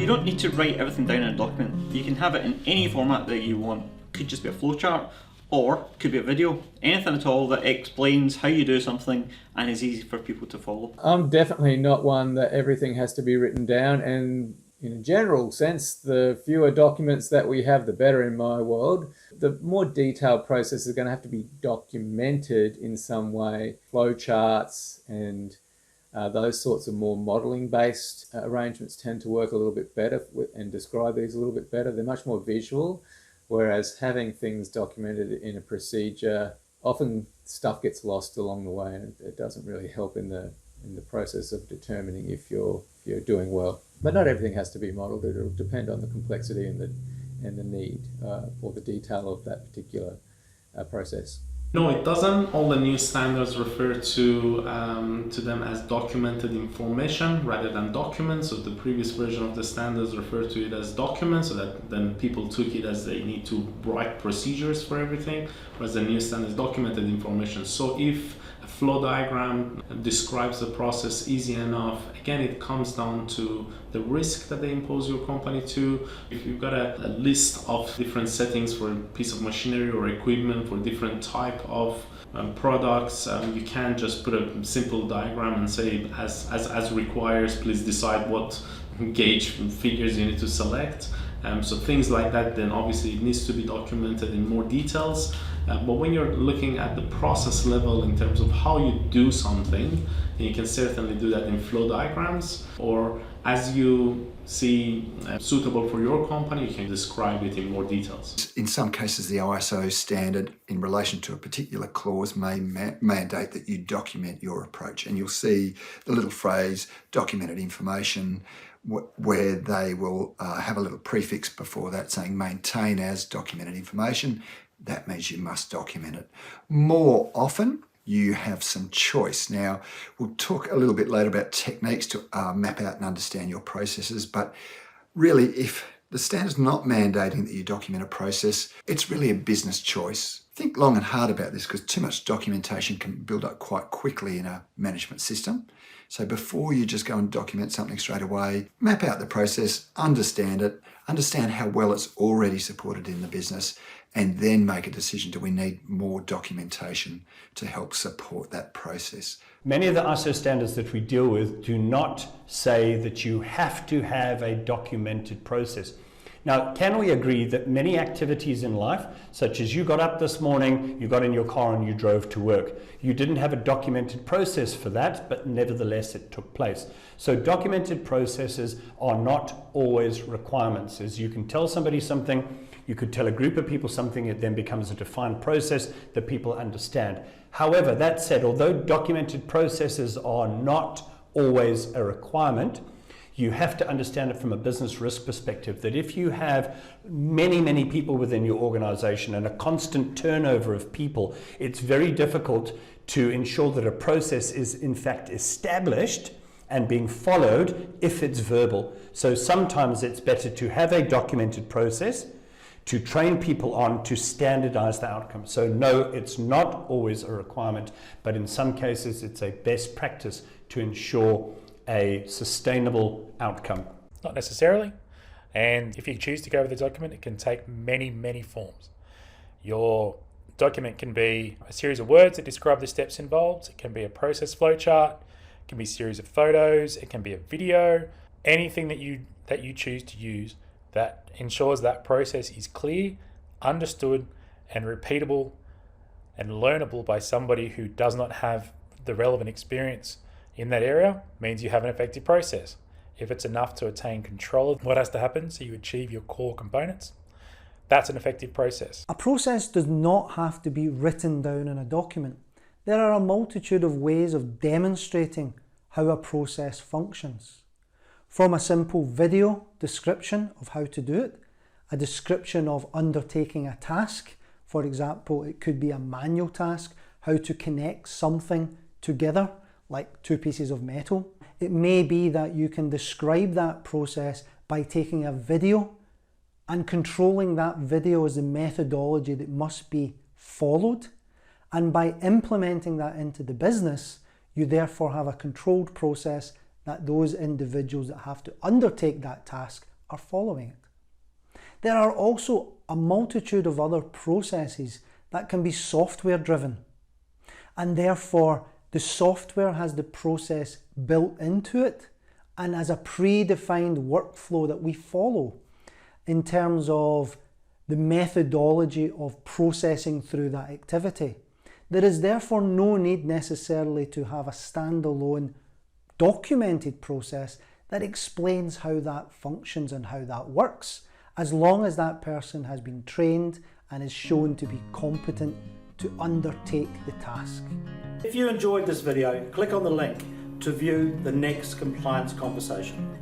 You don't need to write everything down in a document. You can have it in any format that you want. Could just be a flowchart, or could be a video, anything at all that explains how you do something and is easy for people to follow. I'm definitely not one that everything has to be written down, and in a general sense, the fewer documents that we have, the better in my world. The more detailed process is going to have to be documented in some way. Flowcharts and those sorts of more modelling-based arrangements tend to work a little bit better and describe these a little bit better. They're much more visual, whereas having things documented in a procedure, often stuff gets lost along the way, and it doesn't really help in the process of determining if you're doing well. But not everything has to be modelled. It'll depend on the complexity and the need or the detail of that particular process. No, it doesn't. All the new standards refer to them as documented information rather than documents. So the previous version of the standards referred to it as documents, so that then people took it as they need to write procedures for everything, whereas the new standard is documented information. So if a flow diagram describes the process easy enough, again, it comes down to the risk that they impose your company to. If you've got a list of different settings for a piece of machinery or equipment for different type of products, you can't just put a simple diagram and say, as requires, please decide what gauge figures you need to select. So things like that, then obviously it needs to be documented in more details. But when you're looking at the process level in terms of how you do something, you can certainly do that in flow diagrams, or as you see suitable for your company, you can describe it in more details. In some cases, the ISO standard in relation to a particular clause may mandate that you document your approach, and you'll see the little phrase documented information where they will have a little prefix before that saying maintain as documented information. That means you must document it. More often, you have some choice. Now, we'll talk a little bit later about techniques to map out and understand your processes, but really, if the standard's not mandating that you document a process, it's really a business choice. Think long and hard about this, because too much documentation can build up quite quickly in a management system. So before you just go and document something straight away, map out the process, understand it, understand how well it's already supported in the business, and then make a decision, do we need more documentation to help support that process? Many of the ISO standards that we deal with do not say that you have to have a documented process. Now, can we agree that many activities in life, such as you got up this morning, you got in your car and you drove to work, you didn't have a documented process for that, but nevertheless it took place. So documented processes are not always requirements. As you can tell somebody something, you could tell a group of people something, it then becomes a defined process that people understand. However, that said, although documented processes are not always a requirement, you have to understand it from a business risk perspective, that if you have many people within your organization and a constant turnover of people, it's very difficult to ensure that a process is in fact established and being followed if it's verbal. So sometimes it's better to have a documented process to train people on, to standardize the outcome. So no, it's not always a requirement, but in some cases it's a best practice to ensure a sustainable outcome. Not necessarily, and if you choose to go with a document, it can take many forms. Your document can be a series of words that describe the steps involved, it can be a process flowchart, it can be a series of photos, it can be a video, anything that you choose to use that ensures that process is clear, understood, and repeatable and learnable by somebody who does not have the relevant experience in that area, means you have an effective process. If it's enough to attain control of what has to happen so you achieve your core components, that's an effective process. A process does not have to be written down in a document. There are a multitude of ways of demonstrating how a process functions. From a simple video description of how to do it, a description of undertaking a task, for example, it could be a manual task, how to connect something together, like two pieces of metal. It may be that you can describe that process by taking a video and controlling that video as the methodology that must be followed. And by implementing that into the business, you therefore have a controlled process that those individuals that have to undertake that task are following it. There are also a multitude of other processes that can be software driven, and therefore the software has the process built into it and as a predefined workflow that we follow in terms of the methodology of processing through that activity. There is therefore no need necessarily to have a standalone documented process that explains how that functions and how that works, as long as that person has been trained and is shown to be competent to undertake the task. If you enjoyed this video, click on the link to view the next compliance conversation.